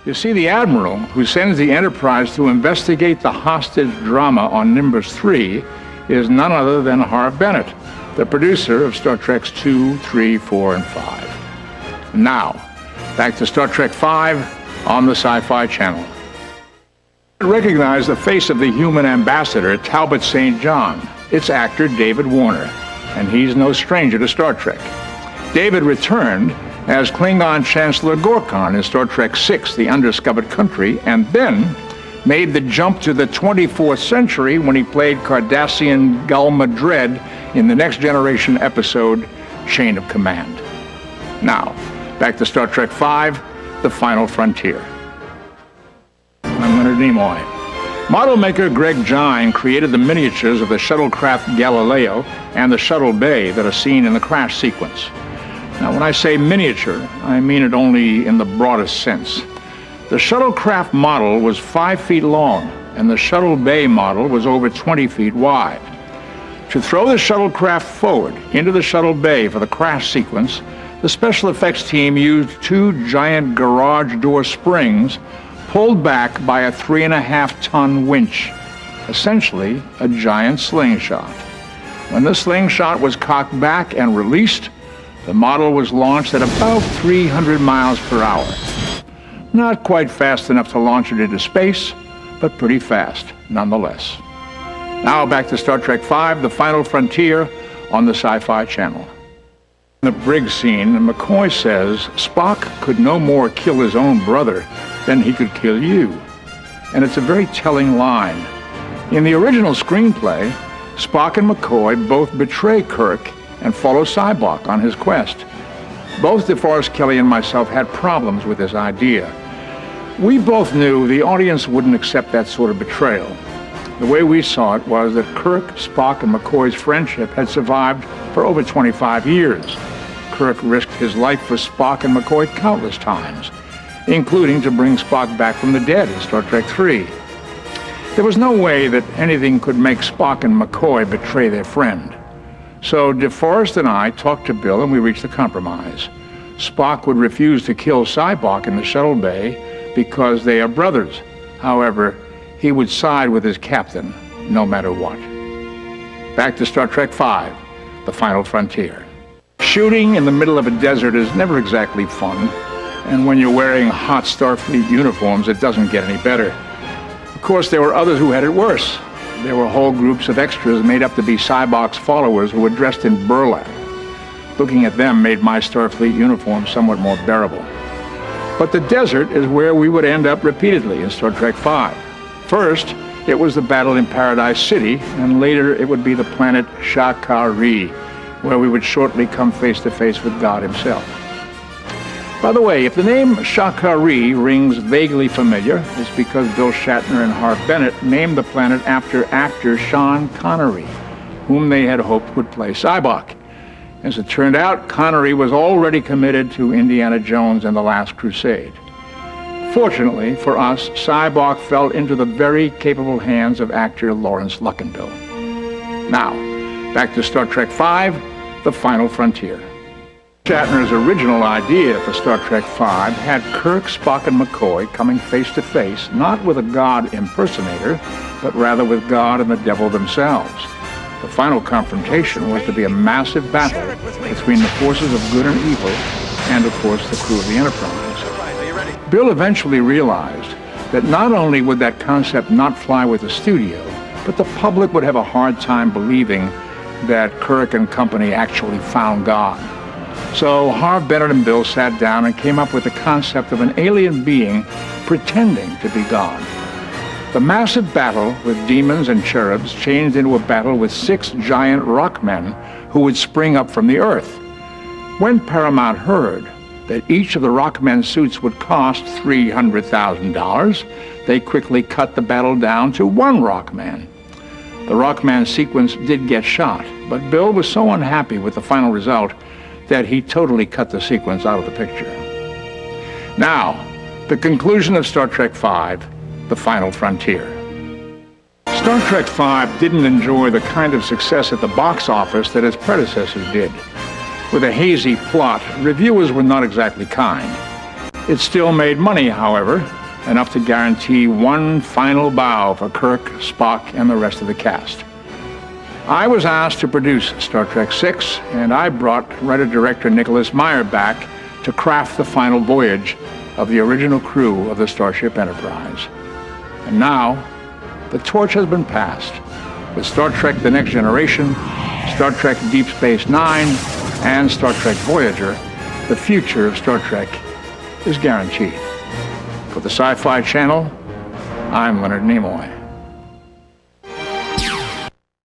You see, the Admiral who sends the Enterprise to investigate the hostage drama on Nimbus 3 is none other than Harve Bennett, the producer of Star Treks 2, 3, 4, and 5. Now, back to Star Trek 5 on the Sci-Fi Channel. Recognize the face of the human ambassador, Talbot St. John. It's actor David Warner, and he's no stranger to Star Trek. David returned as Klingon Chancellor Gorkon in Star Trek VI, The Undiscovered Country, and then made the jump to the 24th century when he played Cardassian Gulma Dread in the Next Generation episode, Chain of Command. Now, back to Star Trek V, The Final Frontier. I'm Leonard Nimoy. Model maker Greg Gine created the miniatures of the shuttlecraft Galileo and the Shuttle Bay that are seen in the crash sequence. Now, when I say miniature, I mean it only in the broadest sense. The shuttlecraft model was 5 feet long, and the Shuttle Bay model was over 20 feet wide. To throw the shuttlecraft forward into the Shuttle Bay for the crash sequence, the special effects team used 2 giant garage door springs pulled back by a 3.5-ton winch, essentially a giant slingshot. When the slingshot was cocked back and released, the model was launched at about 300 miles per hour. Not quite fast enough to launch it into space, but pretty fast nonetheless. Now back to Star Trek V, The Final Frontier on the Sci-Fi Channel. In the brig scene, McCoy says Spock could no more kill his own brother than he could kill you. And it's a very telling line. In the original screenplay, Spock and McCoy both betray Kirk and follow Sybok on his quest. Both DeForest Kelley and myself had problems with this idea. We both knew the audience wouldn't accept that sort of betrayal. The way we saw it was that Kirk, Spock, and McCoy's friendship had survived for over 25 years. Kirk risked his life for Spock and McCoy countless times, including to bring Spock back from the dead in Star Trek III. There was no way that anything could make Spock and McCoy betray their friend. So DeForest and I talked to Bill and we reached a compromise. Spock would refuse to kill Sybok in the Shuttle Bay because they are brothers. However, he would side with his captain no matter what. Back to Star Trek V, The Final Frontier. Shooting in the middle of a desert is never exactly fun, and when you're wearing hot Starfleet uniforms, it doesn't get any better. Of course, there were others who had it worse. There were whole groups of extras made up to be Sybok's followers who were dressed in burlap. Looking at them made my Starfleet uniform somewhat more bearable. But the desert is where we would end up repeatedly in Star Trek V. First, it was the battle in Paradise City, and later it would be the planet Shakari, where we would shortly come face to face with God himself. By the way, if the name Shakari rings vaguely familiar, it's because Bill Shatner and Harve Bennett named the planet after actor Sean Connery, whom they had hoped would play Sybok. As it turned out, Connery was already committed to Indiana Jones and the Last Crusade. Fortunately for us, Sybok fell into the very capable hands of actor Lawrence Luckinbill. Now, back to Star Trek V, The Final Frontier. Shatner's original idea for Star Trek V had Kirk, Spock, and McCoy coming face to face, not with a god impersonator, but rather with God and the devil themselves. The final confrontation was to be a massive battle between the forces of good and evil and, of course, the crew of the Enterprise. Bill eventually realized that not only would that concept not fly with the studio, but the public would have a hard time believing that Kirk and company actually found God. So Harve Bennett and Bill sat down and came up with the concept of an alien being pretending to be God. The massive battle with demons and cherubs changed into a battle with 6 giant rock men who would spring up from the earth. When Paramount heard that each of the rock men's suits would cost $300,000, they quickly cut the battle down to 1 rock man. The rock man sequence did get shot, but Bill was so unhappy with the final result that he totally cut the sequence out of the picture. Now, the conclusion of Star Trek V, The Final Frontier. Star Trek V didn't enjoy the kind of success at the box office that its predecessors did. With a hazy plot, reviewers were not exactly kind. It still made money, however, enough to guarantee one final bow for Kirk, Spock, and the rest of the cast. I was asked to produce Star Trek VI, and I brought writer-director Nicholas Meyer back to craft the final voyage of the original crew of the Starship Enterprise. And now, the torch has been passed. With Star Trek The Next Generation, Star Trek Deep Space Nine, and Star Trek Voyager, the future of Star Trek is guaranteed. For the Sci-Fi Channel, I'm Leonard Nimoy.